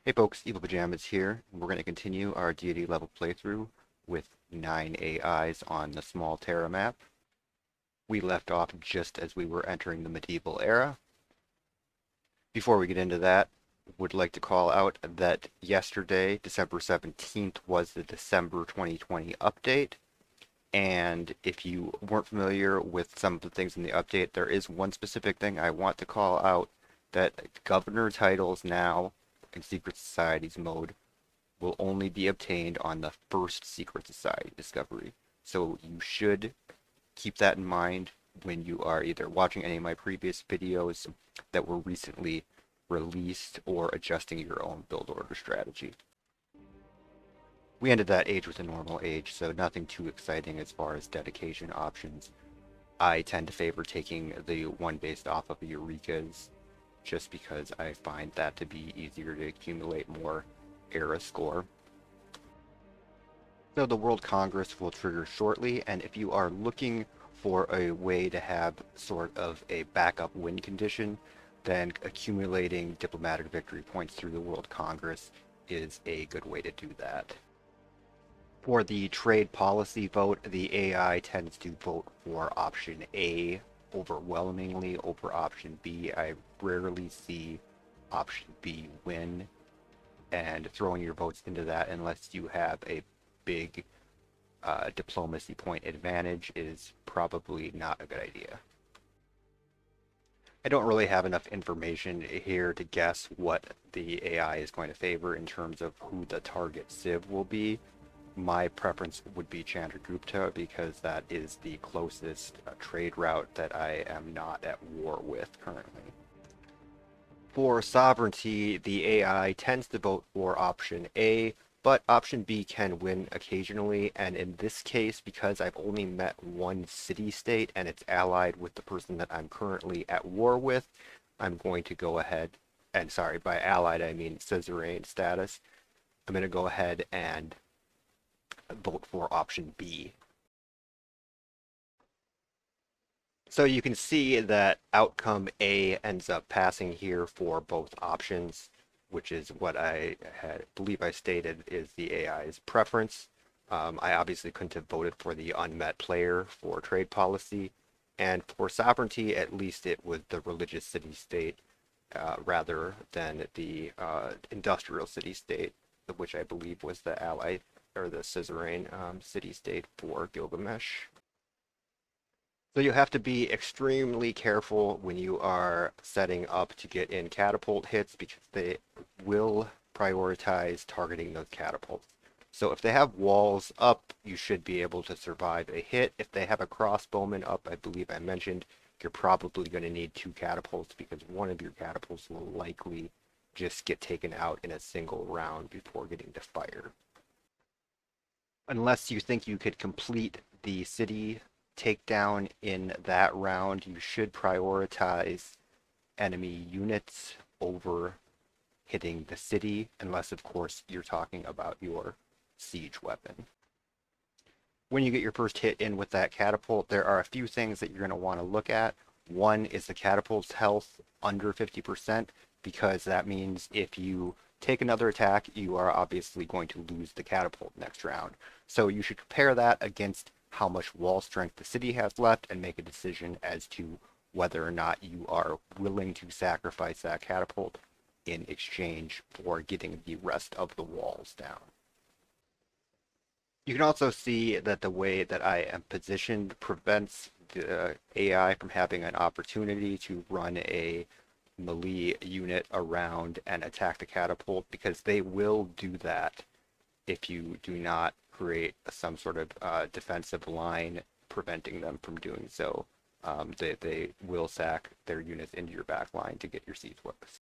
Hey folks, Evil Pajamas here, and we're going to continue our deity level playthrough with 9 AIs on the Small Terra map. We left off just as we were entering the medieval era. Before we get into that, would like to call out that yesterday, December 17th, was the December 2020 update. And if you weren't familiar with some of the things in the update, there is one specific thing I want to call out, that governor titles now in Secret Societies mode will only be obtained on the first Secret Society discovery. So you should keep that in mind when you are either watching any of my previous videos that were recently released or adjusting your own build order strategy. We ended that age with a normal age, so nothing too exciting as far as dedication options. I tend to favor taking the one based off of Eureka's just because I find that to be easier to accumulate more era score. So the World Congress will trigger shortly, and if you are looking for a way to have sort of a backup win condition, then accumulating diplomatic victory points through the World Congress is a good way to do that. For the trade policy vote, the AI tends to vote for option A overwhelmingly over option B. I rarely see option B win, and throwing your votes into that unless you have a big diplomacy point advantage is probably not a good idea. I don't really have enough information here to guess what the AI is going to favor in terms of who the target civ will be. My preference would be Chandragupta because that is the closest trade route that I am not at war with currently. For sovereignty, the AI tends to vote for option A, but option B can win occasionally, and in this case, because I've only met one city-state and it's allied with the person that I'm currently at war with, I'm going to go ahead, and sorry, by allied I mean suzerain status, I'm going to go ahead and vote for option B. So you can see that outcome A ends up passing here for both options, which is what believe I stated is the AI's preference. I obviously couldn't have voted for the unmet player for trade policy, and for sovereignty, at least it was the religious city-state rather than the industrial city-state, which I believe was the ally or the suzerain city-state for Gilgamesh. So you have to be extremely careful when you are setting up to get in catapult hits because they will prioritize targeting those catapults. So if they have walls up, you should be able to survive a hit. If they have a crossbowman up, I believe I mentioned, you're probably going to need 2 catapults because one of your catapults will likely just get taken out in a single round before getting to fire. Unless you think you could complete the city takedown in that round, you should prioritize enemy units over hitting the city, unless, of course, you're talking about your siege weapon. When you get your first hit in with that catapult, there are a few things that you're going to want to look at. One is the catapult's health under 50%, because that means if you take another attack, you are obviously going to lose the catapult next round. So you should compare that against how much wall strength the city has left and make a decision as to whether or not you are willing to sacrifice that catapult in exchange for getting the rest of the walls down. You can also see that the way that I am positioned prevents the AI from having an opportunity to run a melee unit around and attack the catapult, because they will do that if you do not create some sort of defensive line preventing them from doing so. They will sack their units into your back line to get your siege weapons.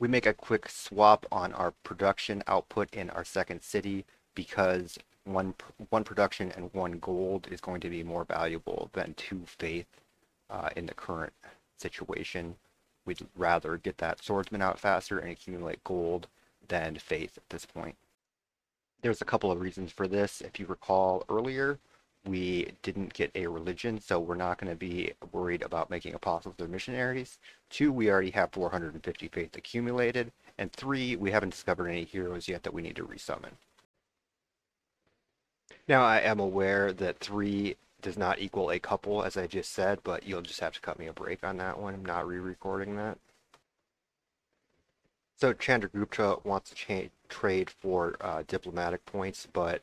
We make a quick swap on our production output in our second city because one production and 1 gold is going to be more valuable than 2 faith in the current situation. We'd rather get that swordsman out faster and accumulate gold than faith at this point. There's a couple of reasons for this. If you recall earlier, We didn't get a religion, so we're not going to be worried about making apostles or missionaries. Two, we already have 450 faith accumulated. And three, we haven't discovered any heroes yet that we need to resummon. Now, I am aware that three does not equal a couple, as I just said, but you'll just have to cut me a break on that one. I'm not re-recording that. So Chandragupta wants to trade for diplomatic points, but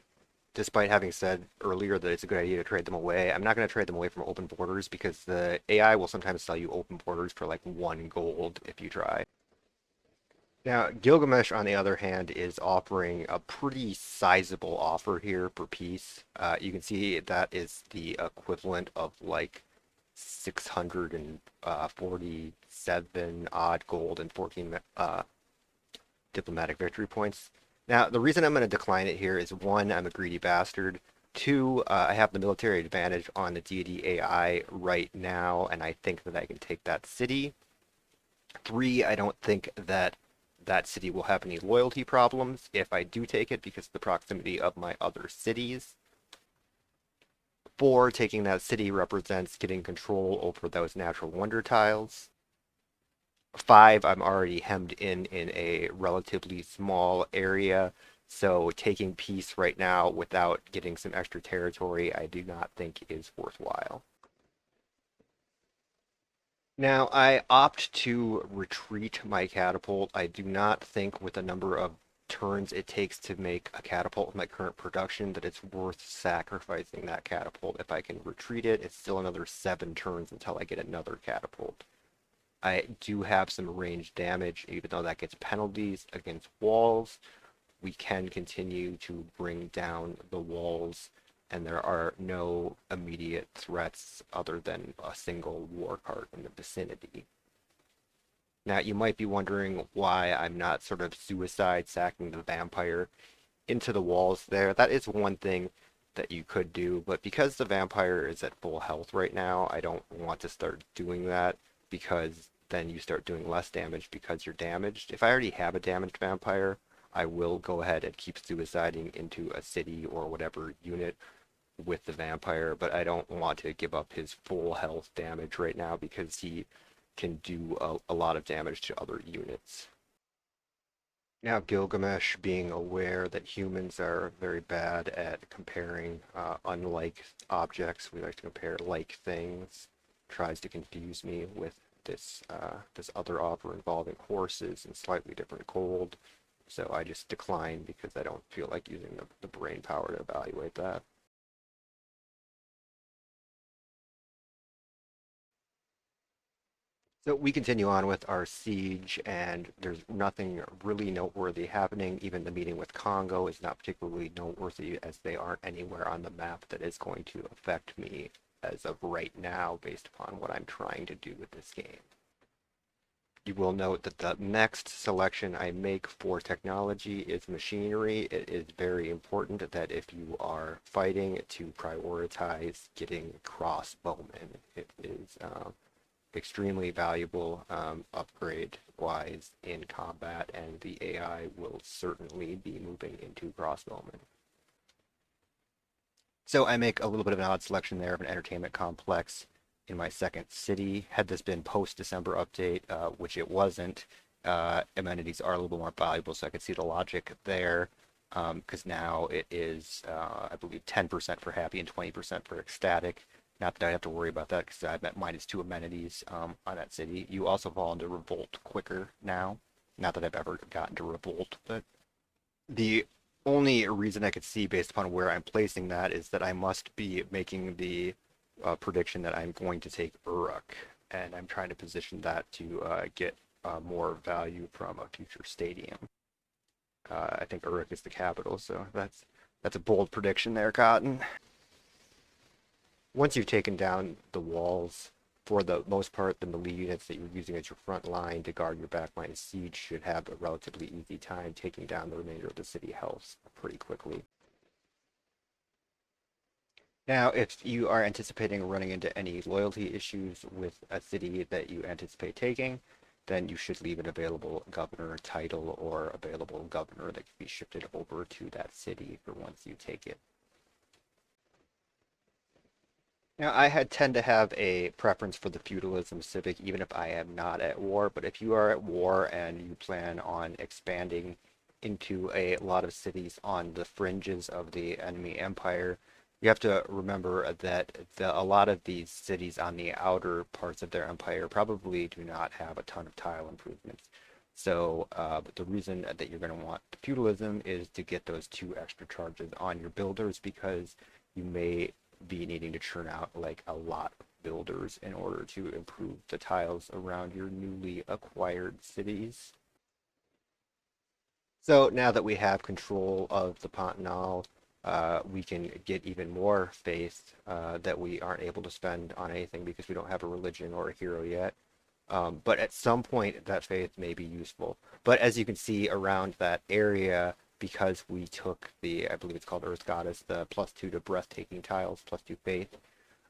despite having said earlier that it's a good idea to trade them away, I'm not going to trade them away from open borders because the AI will sometimes sell you open borders for like 1 gold if you try. Now, Gilgamesh, on the other hand, is offering a pretty sizable offer here for peace. You can see that is the equivalent of like 647 odd gold and 14 diplomatic victory points. Now, the reason I'm going to decline it here is one, I'm a greedy bastard. Two, I have the military advantage on the deity AI right now, and I think that I can take that city. Three, I don't think that that city will have any loyalty problems if I do take it because of the proximity of my other cities. Four, taking that city represents getting control over those natural wonder tiles. Five, I'm already hemmed in a relatively small area, so taking peace right now without getting some extra territory, I do not think is worthwhile. Now, I opt to retreat my catapult. I do not think with the number of turns it takes to make a catapult with my current production that it's worth sacrificing that catapult. If I can retreat it, it's still another 7 turns until I get another catapult. I do have some range damage, even though that gets penalties against walls. We can continue to bring down the walls, and there are no immediate threats other than a single war cart in the vicinity. Now, you might be wondering why I'm not sort of suicide sacking the vampire into the walls there. That is one thing that you could do, but because the vampire is at full health right now, I don't want to start doing that because then you start doing less damage because you're damaged. If I already have a damaged vampire, I will go ahead and keep suiciding into a city or whatever unit with the vampire, but I don't want to give up his full health damage right now because he can do a lot of damage to other units. Now, Gilgamesh, being aware that humans are very bad at comparing unlike objects, we like to compare like things, tries to confuse me with this other offer involving horses and slightly different gold. So I just decline because I don't feel like using the brain power to evaluate that. So we continue on with our siege, and there's nothing really noteworthy happening. Even the meeting with Congo is not particularly noteworthy, as they aren't anywhere on the map that is going to affect me as of right now, based upon what I'm trying to do with this game. You will note that the next selection I make for technology is machinery. It is very important that if you are fighting to prioritize getting crossbowmen. It is extremely valuable upgrade wise in combat, and the AI will certainly be moving into crossbowmen. So I make a little bit of an odd selection there of an entertainment complex in my second city. Had this been post December update, which it wasn't, amenities are a little bit more valuable, so I could see the logic there. Because now it is, I believe, 10% for happy and 20% for ecstatic. Not that I have to worry about that because I've met -2 amenities on that city. You also fall into revolt quicker now. Not that I've ever gotten to revolt, but the only reason I could see based upon where I'm placing that is that I must be making the prediction that I'm going to take Uruk, and I'm trying to position that to get more value from a future stadium. I think Uruk is the capital, so that's a bold prediction there, Cotton. Once you've taken down the walls, for the most part, the melee units that you're using as your front line to guard your back line of siege should have a relatively easy time taking down the remainder of the city health pretty quickly. Now, if you are anticipating running into any loyalty issues with a city that you anticipate taking, then you should leave an available governor title or available governor that can be shifted over to that city for once you take it. Now, tend to have a preference for the feudalism civic, even if I am not at war. But if you are at war and you plan on expanding into a lot of cities on the fringes of the enemy empire, you have to remember that a lot of these cities on the outer parts of their empire probably do not have a ton of tile improvements. So the reason that you're going to want feudalism is to get those two extra charges on your builders because you may be needing to churn out like a lot of builders in order to improve the tiles around your newly acquired cities. So now that we have control of the Pantanal, we can get even more faith that we aren't able to spend on anything because we don't have a religion or a hero yet. But at some point, that faith may be useful. But as you can see around that area, because we took I believe it's called Earth Goddess, the +2 to breathtaking tiles, +2 faith,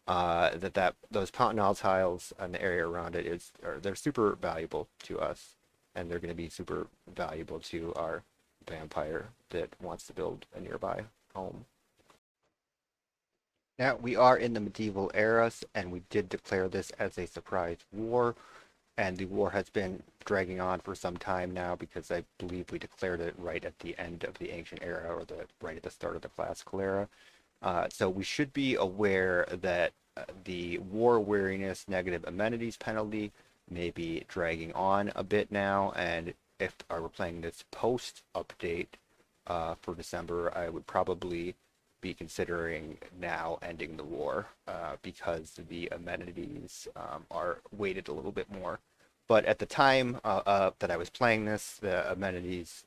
those Pantanal tiles and the area around it they're super valuable to us, and they're going to be super valuable to our vampire that wants to build a nearby home. Now we are in the medieval era, and we did declare this as a surprise war, and the war has been dragging on for some time now because I believe we declared it right at the end of the ancient era or right at the start of the classical era. So we should be aware that the war weariness negative amenities penalty may be dragging on a bit now, and if I were playing this post update for December, I would probably be considering now ending the war because the amenities are weighted a little bit more. But at the time that I was playing this, the amenities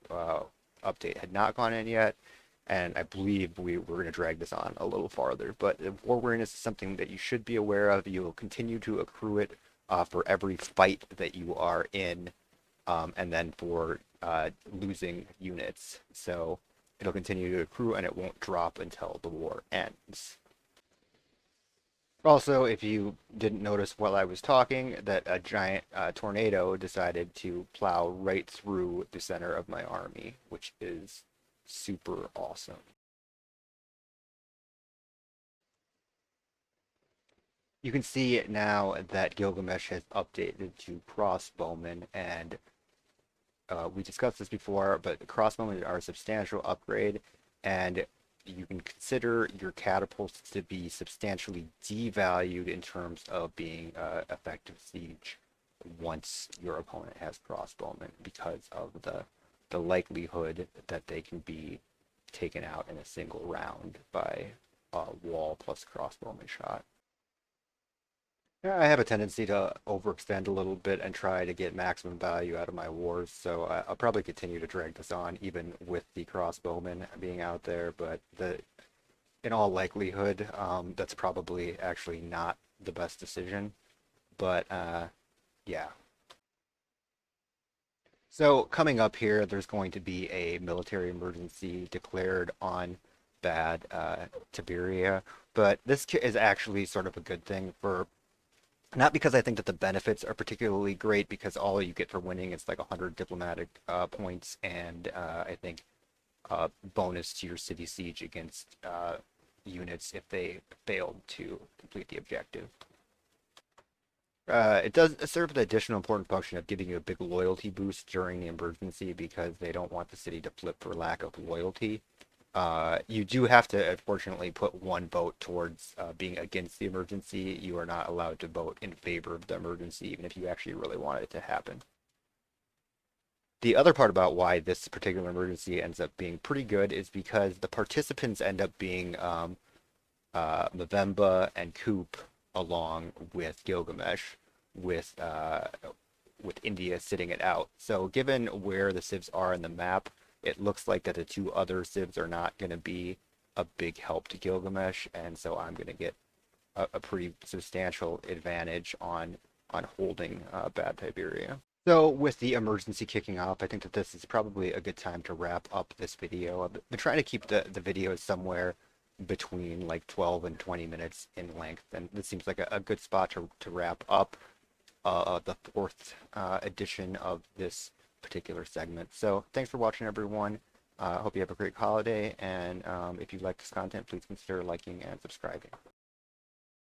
update had not gone in yet, and I believe we were going to drag this on a little farther. But war awareness is something that you should be aware of. You will continue to accrue it for every fight that you are in, and then for losing units. So it'll continue to accrue and it won't drop until the war ends. Also, if you didn't notice while I was talking, that a giant tornado decided to plow right through the center of my army, which is super awesome. You can see now that Gilgamesh has updated to crossbowmen, and we discussed this before, but the crossbowmen are a substantial upgrade, and you can consider your catapults to be substantially devalued in terms of being effective siege once your opponent has crossbowmen because of the likelihood that they can be taken out in a single round by a wall plus crossbowman shot. Yeah, I have a tendency to overextend a little bit and try to get maximum value out of my wars, so I'll probably continue to drag this on even with the crossbowmen being out there, but in all likelihood, that's probably actually not the best decision. But yeah. So coming up here, there's going to be a military emergency declared on bad Tiberia, but this is actually sort of a good thing for not because I think that the benefits are particularly great, because all you get for winning is like 100 diplomatic points and I think bonus to your city siege against units if they failed to complete the objective. It does serve an additional important function of giving you a big loyalty boost during the emergency because they don't want the city to flip for lack of loyalty. You do have to, unfortunately, put one vote towards being against the emergency. You are not allowed to vote in favor of the emergency, even if you actually really wanted it to happen. The other part about why this particular emergency ends up being pretty good is because the participants end up being Movember and Coop along with Gilgamesh, with uh, with India sitting it out. So given where the civs are in the map, it looks like that the two other civs are not going to be a big help to Gilgamesh, and so I'm going to get a pretty substantial advantage on holding Bad Tiberia. So with the emergency kicking off, I think that this is probably a good time to wrap up this video. I've been trying to keep the videos somewhere between like 12 and 20 minutes in length, and this seems like a good spot to wrap up the fourth edition of this particular segment. So thanks for watching, everyone. I hope you have a great holiday, and if you like this content, please consider liking and subscribing.